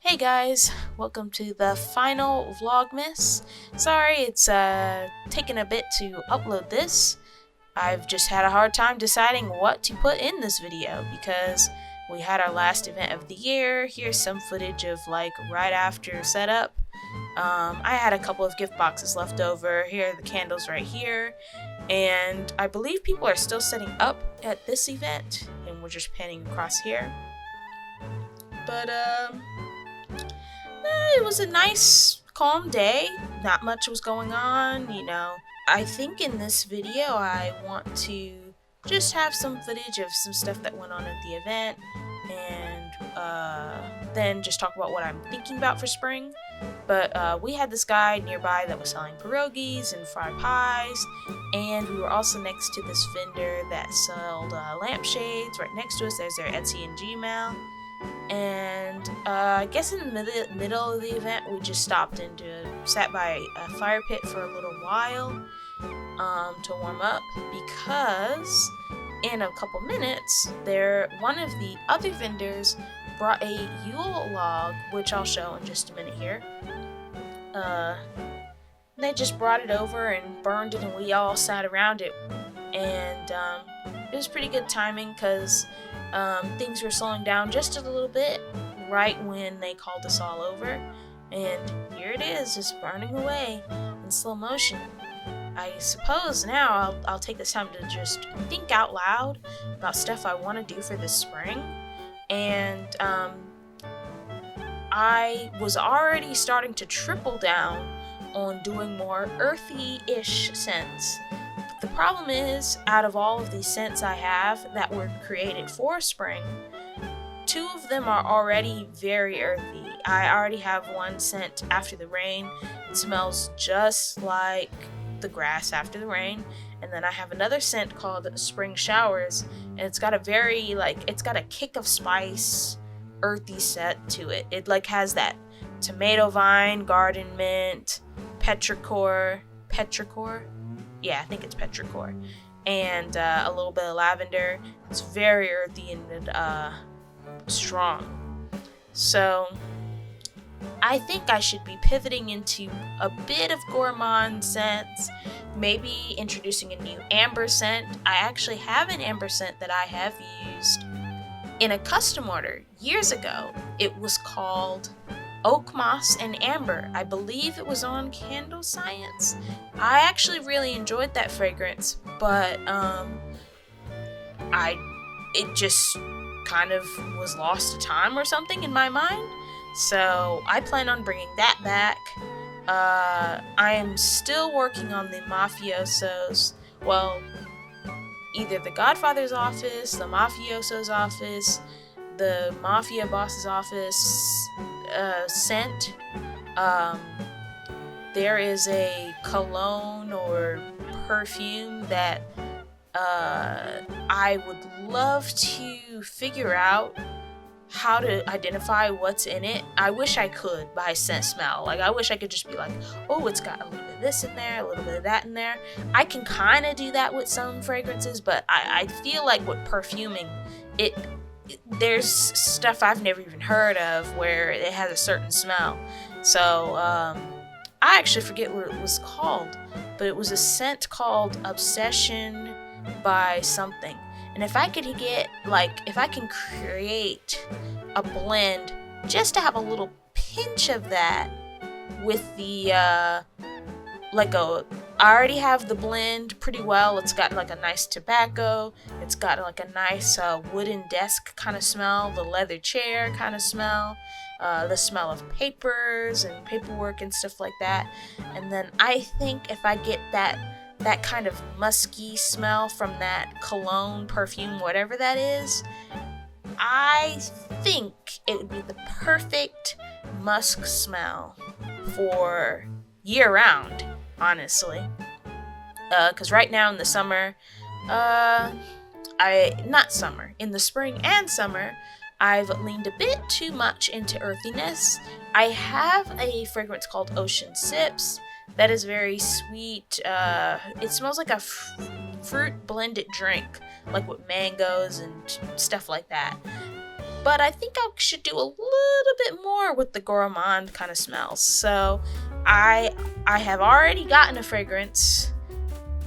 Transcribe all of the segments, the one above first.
Hey guys, welcome to the final Vlogmas. Sorry it's taken a bit to upload this. I've just had a hard time deciding what to put in this video because we had our last event of the year. Here's some footage of like right after setup. I had a couple of gift boxes left over. Here are the candles right here. And I believe people are still setting up at this event and we're just panning across here. But it was a nice, calm day. Not much was going on. I think in this video I want to just have some footage of some stuff that went on at the event and then just talk about what I'm thinking about for spring. But we had this guy nearby that was selling pierogies and fried pies, and we were also next to this vendor that sold lampshades. Right next to us, there's their Etsy and Gmail. And I guess in the middle of the event, we just stopped and sat by a fire pit for a little while to warm up, because in a couple minutes, one of the other vendors brought a Yule log, which I'll show in just a minute here. They just brought it over and burned it, and we all sat around it, and it was pretty good timing because things were slowing down just a little bit right when they called us all over, and here it is, just burning away in slow motion. I suppose now I'll take this time to just think out loud about stuff I want to do for this spring, and I was already starting to triple down on doing more earthy-ish scents. The problem is, out of all of these scents I have that were created for spring, 2 of them are already very earthy. I already have one scent, After the Rain. It smells just like the grass after the rain. And then I have another scent called Spring Showers, and it's got a kick of spice, earthy set to it. It has that tomato vine, garden mint, petrichor. Yeah, I think it's petrichor, and a little bit of lavender. It's very earthy and strong. So I think I should be pivoting into a bit of gourmand scents, maybe introducing a new amber scent. I actually have an amber scent that I have used in a custom order years ago. It was called Oak Moss and Amber. I believe it was on Candle Science. I actually really enjoyed that fragrance, but it just kind of was lost to time or something in my mind. So I plan on bringing that back. I am still working on the mafiosos. Well, either the Godfather's office, the mafioso's office, the mafia boss's office scent. There is a cologne or perfume that I would love to figure out how to identify what's in it. I wish I could by scent smell. I wish I could just be like, oh, it's got a little bit of this in there, a little bit of that in there. I can kind of do that with some fragrances, but I feel like with perfuming, there's stuff I've never even heard of where it has a certain smell. So I actually forget what it was called, but it was a scent called Obsession by something. And if I can create a blend just to have a little pinch of that with the I already have the blend pretty well. It's got a nice tobacco. It's got a nice wooden desk kind of smell, the leather chair kind of smell, the smell of papers and paperwork and stuff like that. And then I think if I get that kind of musky smell from that cologne, perfume, whatever that is, I think it would be the perfect musk smell for year-round, honestly. Because right now in the summer, in the spring and summer, I've leaned a bit too much into earthiness. I have a fragrance called Ocean Sips that is very sweet. It smells like a fruit blended drink, like with mangoes and stuff like that. but I think I should do a little bit more with the gourmand kind of smells. So I have already gotten a fragrance.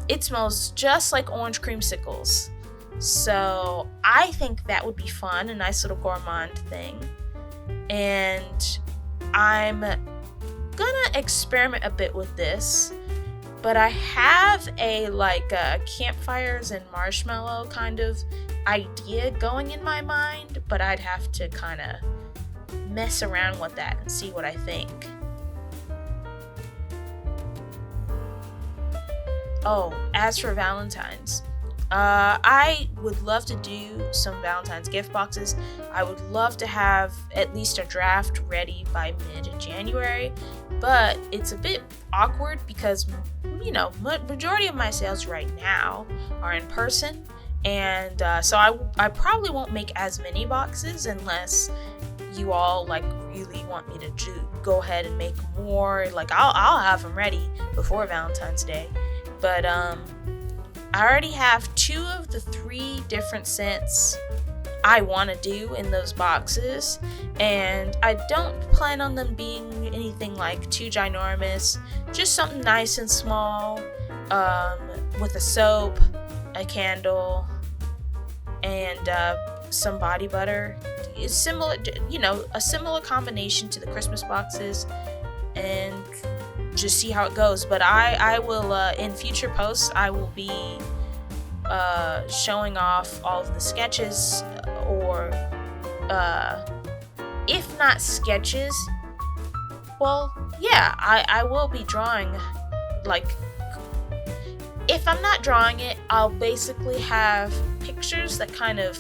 It smells just like orange creamsicles. So I think that would be fun, a nice little gourmand thing. And I'm gonna experiment a bit with this, but I have a campfires and marshmallow kind of idea going in my mind, but I'd have to kind of mess around with that and see what I think. Oh, as for Valentine's, I would love to do some Valentine's gift boxes. I would love to have at least a draft ready by mid-January, but it's a bit awkward because, majority of my sales right now are in person, and so I probably won't make as many boxes unless you all really want me to go ahead and make more. I'll have them ready before Valentine's Day. But I already have 2 of the 3 different scents I want to do in those boxes, and I don't plan on them being anything too ginormous, just something nice and small, with a soap, a candle, and some body butter. It's similar, a similar combination to the Christmas boxes, and just see how it goes. But I will, in future posts, I will be showing off all of the sketches, or if not sketches, well, yeah, I will be drawing, if I'm not drawing it, I'll basically have pictures that kind of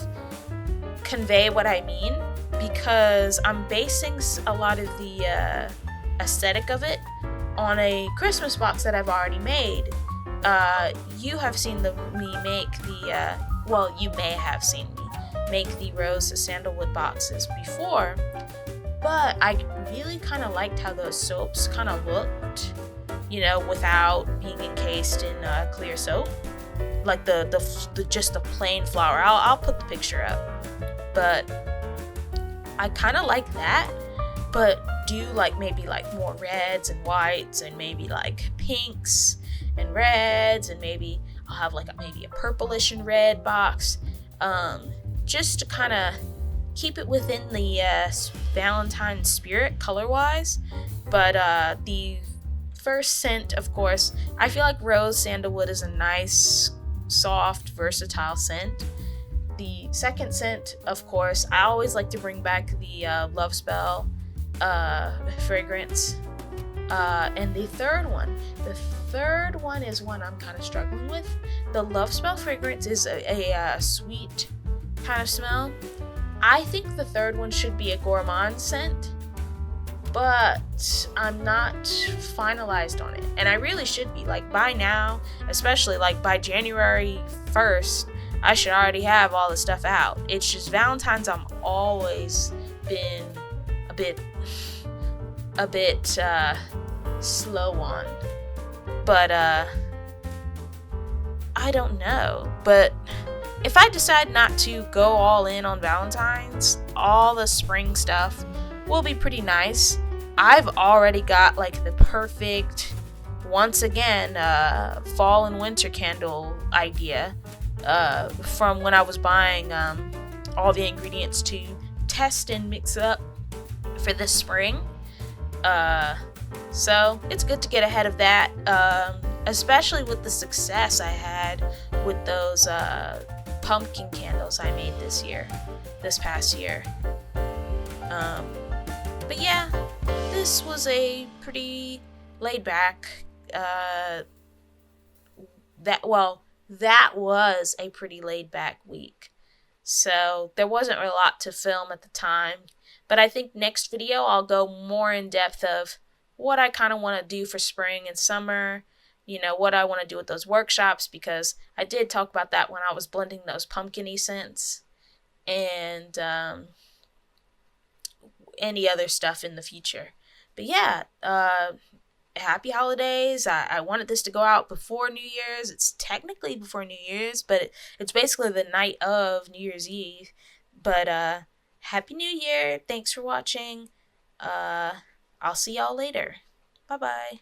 convey what I mean, because I'm basing a lot of the aesthetic of it on a Christmas box that I've already made. You have seen me make you may have seen me make the rose sandalwood boxes before, but I really kind of liked how those soaps kind of looked, without being encased in clear soap, just the plain flower. I'll put the picture up, but I kind of like that, but do maybe more reds and whites, and maybe pinks and reds, and maybe I'll have maybe a purplish and red box, just to kind of keep it within the Valentine spirit color wise. But the first scent, of course, I feel like rose sandalwood is a nice, soft, versatile scent. The second scent, of course, I always like to bring back the Love Spell fragrance, and the third one is one I'm kind of struggling with. The Love Spell fragrance is a sweet kind of smell. I think the third one should be a gourmand scent, but I'm not finalized on it, and I really should be. By now, especially by January 1st, I should already have all the stuff out. It's just Valentine's I'm always been a bit slow on, but I don't know. But if I decide not to go all in on Valentine's, all the spring stuff will be pretty nice. I've already got the perfect, once again, fall and winter candle idea from when I was buying all the ingredients to test and mix up for this spring. So it's good to get ahead of that, especially with the success I had with those pumpkin candles I made this past year. But yeah, this was a pretty laid back, that was a pretty laid back week. So there wasn't a lot to film at the time, but I think next video I'll go more in depth of what I kind of want to do for spring and summer, what I want to do with those workshops, because I did talk about that when I was blending those pumpkin-y scents, and any other stuff in the future. But yeah, happy holidays. I wanted this to go out before New Year's. It's technically before New Year's, but it's basically the night of New Year's Eve. But Happy New Year. Thanks for watching. Uh, I'll see y'all later. Bye bye.